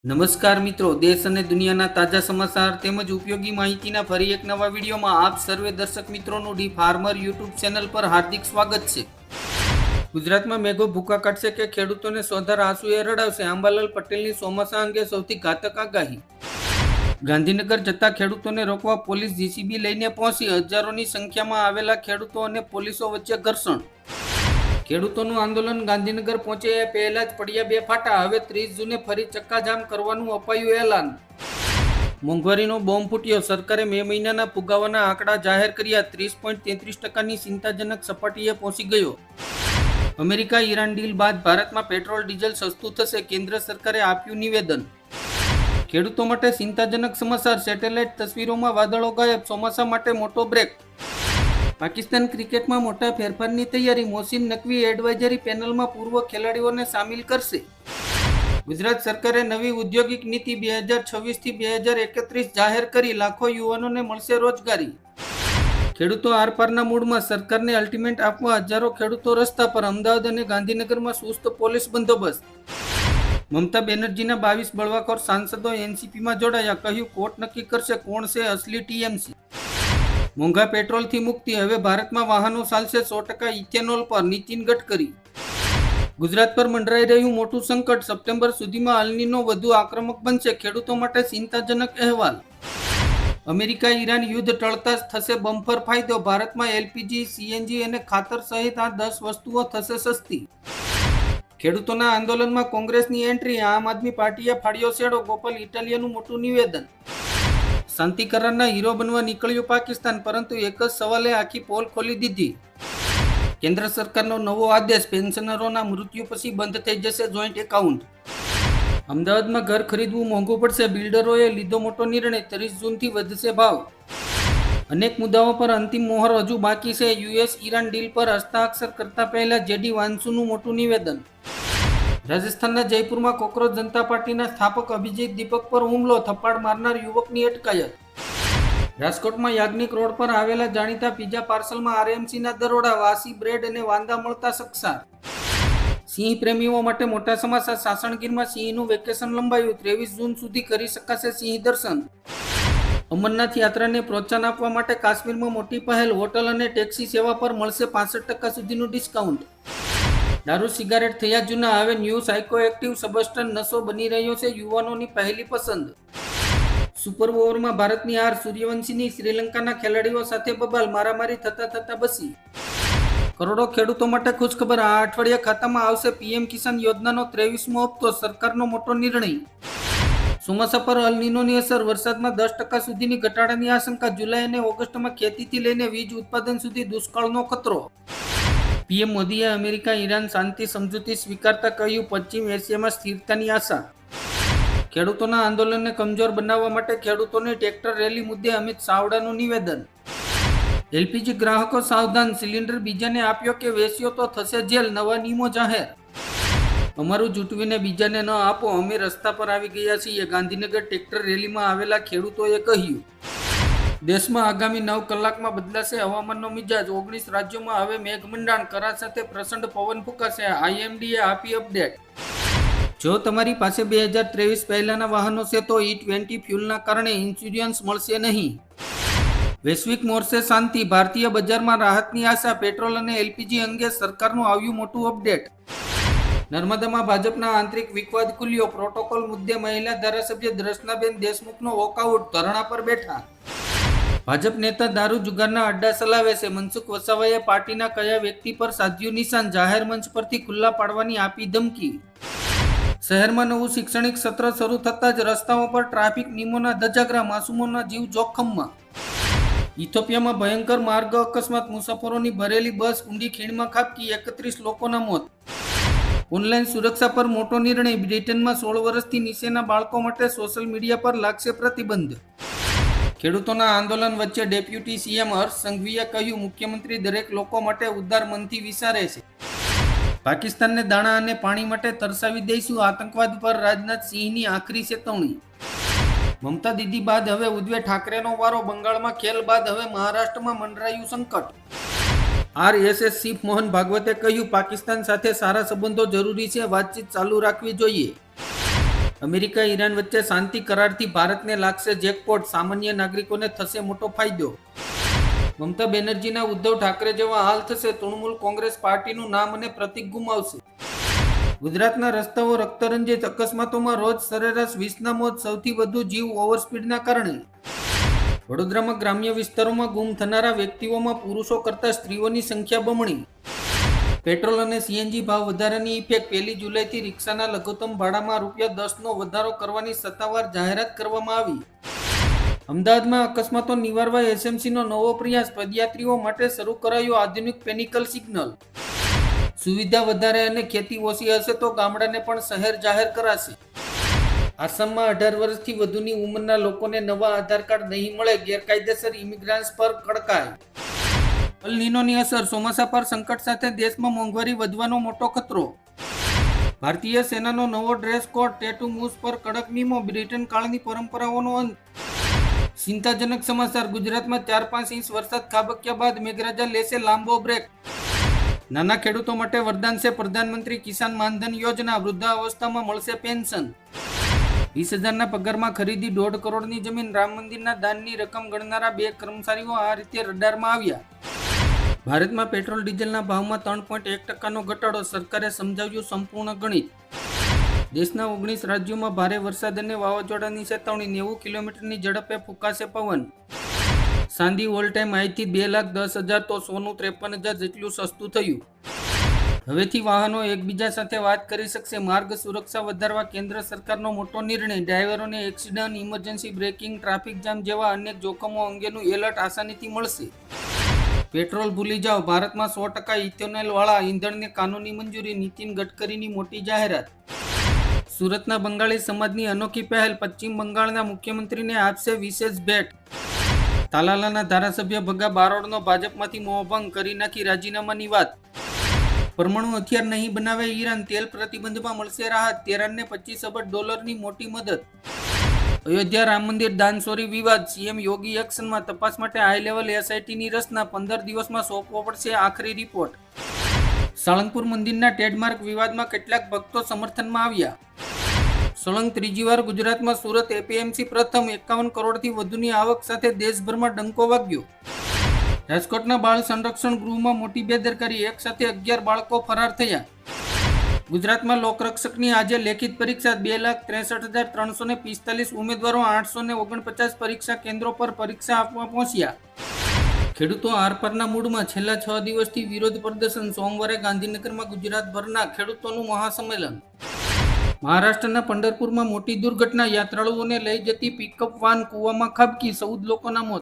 નમસ્કાર મિત્રો, દેશ અને દુનિયાના તાજા સમાચાર તેમજ ઉપયોગી માહિતીના ફરી એક નવા વિડીયોમાં આપ સર્વે દર્શક મિત્રોનું ડી ફાર્મર યુટ્યુબ ચેનલ પર હાર્દિક સ્વાગત છે. ગુજરાતમાં મેઘો ભૂકા કાઢશે કે ખેડૂતોને સોધાર આંસુએ રડાવશે? આંબાલાલ પટેલની ચોમાસા અંગે સૌથી ઘાતક આગાહી. ગાંધીનગર જતા ખેડૂતોને રોકવા પોલીસ જીસીબી લઈને પહોંચી. હજારોની સંખ્યામાં આવેલા ખેડૂતો અને પોલીસો વચ્ચે ઘર્ષણ. ખેડૂતોનું આંદોલન ગાંધીનગર પહોંચે એ પહેલા જ પડ્યા બે ફાટા. હવે 30 જૂને ફરી ચક્કાજામ કરવાનું અપાયું એલાન. મોંઘવારીનો બોમ્બ ફૂટ્યો. સરકારે મે મહિનાના ફુગાવાના આંકડા જાહેર કર્યા. 30.33%ની ચિંતાજનક સપાટીએ પહોંચી ગયો. અમેરિકા ઈરાન ડીલ બાદ ભારતમાં પેટ્રોલ ડીઝલ સસ્તું થશે. કેન્દ્ર સરકારે આપ્યું નિવેદન. ખેડૂતો માટે ચિંતાજનક સમાચાર. સેટેલાઇટ તસવીરોમાં વાદળો ગાયબ. ચોમાસા માટે મોટો બ્રેક. પાકિસ્તાન ક્રિકેટમાં મોટા ફેરફારની તૈયારી. મોહસિન નકવી એડવાઇઝરી પેનલમાં પૂર્વ ખેલાડીઓને સામેલ કરશે. ગુજરાત સરકારે નવી ઔદ્યોગિક નીતિ 2026 થી 2031 જાહેર કરી. લાખો યુવાનોને મળશે રોજગારી. ખેડૂતો આરપારના મૂડમાં. સરકારને અલ્ટિમેટ આપવા હજારો ખેડૂતો રસ્તા પર. અમદાવાદ અને ગાંધીનગરમાં સુસ્ત પોલીસ બંદોબસ્ત. મમતા બેનર્જીના 22 બળવાખોર સાંસદો એનસીપીમાં જોડાયા. કહ્યું, કોર્ટ નક્કી કરશે કોણ છે અસલી ટીએમસી. મોંઘા પેટ્રોલથી મુક્તિ. હવે ભારતમાં વાહનો ચાલશે 100% ઇથેનોલ પર. નીતિન ગડકરી. ગુજરાત પર મંડરાઈ રહ્યું મોટું સંકટ. સપ્ટેમ્બર સુધીમાં અલનીનો વધુ આક્રમક બનશે. ખેડૂતો માટે ચિંતાજનક અહેવાલ. અમેરિકા ઈરાન યુદ્ધ ટળતા થશે બમ્પર ફાયદો. ભારતમાં એલપીજી, સીએનજી અને ખાતર સહિત આ 10 વસ્તુઓ થશે સસ્તી. ખેડૂતોના આંદોલનમાં કોંગ્રેસની એન્ટ્રી. આમ આદમી પાર્ટીએ ફાડ્યો છેડો. ગોપાલ ઇટાલિયાનું મોટું નિવેદન. શાંતિ કરારના હીરો બનવા નીકળ્યું પાકિસ્તાન, પરંતુ એક જ સવાલે આખી પોલ ખોલી દીધી. કેન્દ્ર સરકારનો નવો આદેશ. પેન્શનરોના મૃત્યુ પછી બંધ થઈ જશે જોઈન્ટ એકાઉન્ટ. અમદાવાદમાં ઘર ખરીદવું મોંઘું પડશે. બિલ્ડરોએ લીધો મોટો નિર્ણય. 30 જૂનથી વધશે ભાવ. અનેક મુદ્દાઓ પર અંતિમ મોહર હજુ બાકી છે. યુએસ ઈરાન ડીલ પર હસ્તાક્ષર કરતા પહેલા જેડી વાંસુનું મોટું નિવેદન. રાજસ્થાનના જયપુરમાં કોકરોચ જનતા પાર્ટીના સ્થાપક અભિજીત દીપક પર હુમલો. થપ્પડ મારનાર યુવકની અટકાયત. રાજકોટમાં યાજ્ઞિક રોડ પર આવેલા જાણીતા પિઝા પાર્સલમાં આરએમસીના દરોડા. વાસી બ્રેડ અને વાંદા મળતા સકસાર. સિંહ પ્રેમીઓ માટે મોટા સમાચાર. સાસણગીરમાં સિંહનું વેકેશન લંબાયું. 23 જૂન સુધી કરી શકાશે સિંહ દર્શન. અમરનાથ યાત્રાને પ્રોત્સાહન આપવા માટે કાશ્મીરમાં મોટી પહેલ. હોટલ અને ટેક્સી સેવા પર મળશે 65% સુધીનું ડિસ્કાઉન્ટ. દારૂ સિગારેટ થયા જૂના. હવે ન્યૂ સાયકોએક્ટિવ સબસ્ટન્સ નશો બની રહ્યો છે યુવાનોની પહેલી પસંદ. સુપર ઓવરમાં ભારતની હાર. સૂર્યવંશીની શ્રીલંકાના ખેલાડીઓ સાથે બબાલ. મારામારી થતા બસી. કરોડો ખેડૂતો માટે ખુશખબર. આ અઠવાડિયા ખાતામાં આવશે પીએમ કિસાન યોજનાનો 23મો હપ્તો. સરકારનો મોટો નિર્ણય. ચોમાસા પર અલનીનોની અસર. વરસાદમાં 10% સુધીની ઘટાડાની આશંકા. જુલાઈ અને ઓગસ્ટમાં ખેતીથી લઈને વીજ ઉત્પાદન સુધી દુષ્કાળનો ખતરો. પીએમ મોદીએ અમેરિકા ઈરાન શાંતિ સમજૂતી સ્વીકારતા કહ્યું, પશ્ચિમ એશિયામાં સ્થિરતાની આશા. ખેડૂતોના આંદોલનને કમજોર બનાવવા માટે ખેડૂતોની ટ્રેક્ટર રેલી મુદ્દે અમિત ચાવડાનું નિવેદન. એલપીજી ગ્રાહકો સાવધાન. સિલિન્ડર બીજાને આપ્યો કે વેચ્યો તો થશે જેલ. નવા નિયમો જાહેર. અમારું જૂટવીને બીજાને ન આપો. અમે રસ્તા પર આવી ગયા છીએ. ગાંધીનગર ટ્રેક્ટર રેલીમાં આવેલા ખેડૂતોએ કહ્યું. દેશમાં આગામી 9 કલાકમાં બદલાશે હવામાનનો મિજાજ. 19 રાજ્યોમાં હવે મેઘમંડાણ. કરા સાથે પ્રચંડ પવન ફૂંકાશે. આઈએમડીએ આપી અપડેટ. જો તમારી પાસે 2023 પહેલાના વાહનો છે તો E20 ફ્યુલના કારણે ઇન્સ્યોરન્સ મળશે નહીં. વૈશ્વિક મોરચે શાંતિ. ભારતીય બજારમાં રાહતની આશા. પેટ્રોલ અને એલપીજી અંગે સરકારનું આવ્યું મોટું અપડેટ. નર્મદામાં ભાજપના આંતરિક વિવાદ ખુલ્યો. પ્રોટોકોલ મુદ્દે મહિલા ધારાસભ્ય દર્શનાબેન દેશમુખનો વોકઆઉટ. ધરણા પર બેઠા. ભાજપ નેતા દારૂ જુગારના અડ્ડા ચલાવે છે. મનસુખ વસાવાએ પાર્ટીના કયા વ્યક્તિ પર સાધ્યું નિશાન? જાહેર મંચ પરથી ખુલ્લા પાડવાની આપી ધમકી. શહેરમાં નવું શૈક્ષણિક સત્ર શરૂ થતાં જ રસ્તાઓ પર ટ્રાફિક નિયમોના ધજાગરા. માસૂમોના જીવ જોખમમાં. ઇથોપિયામાં ભયંકર માર્ગ અકસ્માત. મુસાફરોની ભરેલી બસ ઊંડી ખીણમાં ખાબકી. 31 લોકોના મોત. ઓનલાઈન સુરક્ષા પર મોટો નિર્ણય. બ્રિટનમાં 16 વર્ષથી નીચેના બાળકો માટે સોશિયલ મીડિયા પર લાગશે પ્રતિબંધ. ખેડૂતોના આંદોલન વચ્ચે ડેપ્યુટી સીએમ હર્ષ સંઘવીએ કહ્યું, મુખ્યમંત્રી દરેક લોકો માટે ઉદાર મનથી વિચારે છે. પાકિસ્તાનને દાણા અને પાણી માટે તરસાવી દઈશું. આતંકવાદ પર રાજનાથ સિંહની આખરી ચેતવણી. મમતા દીદી બાદ હવે ઉદ્ધવ ઠાકરેનો વારો. બંગાળમાં ખેલ બાદ હવે મહારાષ્ટ્રમાં મંડરાયું સંકટ. આરએસએસ ચીફ મોહન ભાગવતે કહ્યું, પાકિસ્તાન સાથે સારા સંબંધો જરૂરી છે. વાતચીત ચાલુ રાખવી જોઈએ. અમેરિકા ઈરાન વચ્ચે શાંતિ કરારથી ભારતને લાગશે જેકપોટ, સામાન્ય નાગરિકોને થશે મોટો ફાયદો. મમતા બેનર્જીના ઉદ્ધવ ઠાકરે જેવા હાલ થશે, તૃણમૂલ કોંગ્રેસ પાર્ટીનું નામ અને પ્રતીક ગુમાવશે. ગુજરાતના રસ્તાઓ રક્તરંજિત, અકસ્માતોમાં રોજ સરેરાશ 20ના મોત, સૌથી વધુ જીવ ઓવરસ્પીડના કારણે. વડોદરામાં ગ્રામ્ય વિસ્તારોમાં ગુમ થનારા વ્યક્તિઓમાં પુરુષો કરતાં સ્ત્રીઓની સંખ્યા બમણી. પેટ્રોલ અને સીએનજી ભાવ વધારાની ઇફેક્ટ, 1 જુલાઈથી રિક્ષાના લઘુત્તમ ભાડામાં ₹10નો વધારો કરવાની સત્તાવાર જાહેરાત કરવામાં આવી. અમદાવાદમાં અકસ્માતો નિવારવા એસએમસીનો નવો પ્રયાસ, પદયાત્રીઓ માટે શરૂ કરાયો આધુનિક પેનિકલ સિગ્નલ. સુવિધા વધારે અને ખેતી ઓછી હશે તો ગામડાને પણ શહેર જાહેર કરાશે. આસામમાં 18 વર્ષથી વધુની ઉંમરના લોકોને નવા આધાર કાર્ડ નહીં મળે, ગેરકાયદેસર ઇમિગ્રન્ટ્સ પર કડકાઈ. અલ નીનોની અસર, ચોમાસા પર સંકટ સાથે દેશમાં મોંઘવારી વધવાનો મોટો ખતરો. ભારતીય સેનાનો નવો ડ્રેસ કોડ, ટેટુ મૂસ પર કડક નિયમો, બ્રિટન કાળની પરંપરાઓનો અંત. ચિંતાજનક સમાચાર, ગુજરાતમાં 4-5 ઇંચ વરસાદ ખાબક્યા બાદ મેઘરાજા લેશે લાંબો બ્રેક. નાના ખેડૂતો માટે વરદાન છે પ્રધાનમંત્રી કિસાન માનધન યોજના, વૃદ્ધાવસ્થામાં મળશે પેન્શન. 20,000ના પગારમાં ખરીદી 1.5 કરોડની જમીન, રામ મંદિરના દાનની રકમ ગણનારા 2 કર્મચારીઓ આ રીતે રડારમાં આવ્યા. ભારતમાં પેટ્રોલ ડીઝલના ભાવમાં 3.1%નો ઘટાડો, સરકારે સમજાવ્યું સંપૂર્ણ ગણિત. દેશના 19 રાજ્યોમાં ભારે વરસાદ અને વાવાઝોડાની ચેતવણી, 90 કિલોમીટરની ઝડપે ફૂંકાશે પવન. ચાંદી ઓલ ટાઈમ હાઈથી 2,10,000 તો સોનું 53,000 જેટલું સસ્તું થયું. હવેથી વાહનો એકબીજા સાથે વાત કરી શકશે, માર્ગ સુરક્ષા વધારવા કેન્દ્ર સરકારનો મોટો નિર્ણય. ડ્રાઈવરોને accident, emergency braking, traffic jam જેવા અનેક જોખમો અંગેનું એલર્ટ આસાનીથી મળશે. પેટ્રોલ ભૂલી જાઓ, ભારતમાં 100% ઇથેનોલ વાળા ઈંધણને કાનૂની મંજૂરી, નીતિન ગડકરીની મોટી જાહેરાત. સુરતના બંગાળી સમાજની અનોખી પહેલ, પશ્ચિમ બંગાળના મુખ્યમંત્રીને આપશે વિશેષ ભેટ. તાલાલાના ધારાસભ્ય ભગા બારોડનો ભાજપમાંથી મોહભંગ, કરી નાખી રાજીનામાની વાત. પરમાણુ હથિયાર નહીં બનાવે ઈરાન, તેલ પ્રતિબંધમાં મળશે રાહત, તેરાનને $25 અબજ મોટી મદદ. અયોધ્યા રામ મંદિર દાનચોરી વિવાદ, સીએમ યોગી એક્શનમાં, તપાસ માટે હાઈ લેવલ એસઆઈટીની રચના, 15 દિવસમાં સોંપવો પડશે આખરી રિપોર્ટ. સાળંગપુર મંદિરના ટ્રેડમાર્ક વિવાદમાં કેટલાક ભક્તો સમર્થનમાં આવ્યા. સળંગ ત્રીજી વાર ગુજરાતમાં સુરત એપીએમસી પ્રથમ, 51 કરોડથી વધુની આવક સાથે દેશભરમાં ડંકો વાગ્યો. રાજકોટના બાળ સંરક્ષણ ગૃહમાં મોટી બેદરકારી, એક સાથે 11 બાળકો ફરાર થયા. ગુજરાતમાં લોકરક્ષકની આજે લેખિત પરીક્ષા, 2,63,345 ઉમેદવારો 849 પરીક્ષા કેન્દ્રો પર પરીક્ષા આપવા પહોંચ્યા. ખેડૂતો આરપારના મૂડમાં, છેલ્લા 6 દિવસથી વિરોધ પ્રદર્શન, સોમવારે ગાંધીનગરમાં ગુજરાતભરના ખેડૂતોનું મહાસંમેલન. મહારાષ્ટ્રના પંઢરપુરમાં મોટી દુર્ઘટના, યાત્રાળુઓને લઈ જતી પિકઅપ વાન કૂવામાં ખાબકી, 14 લોકોના મોત.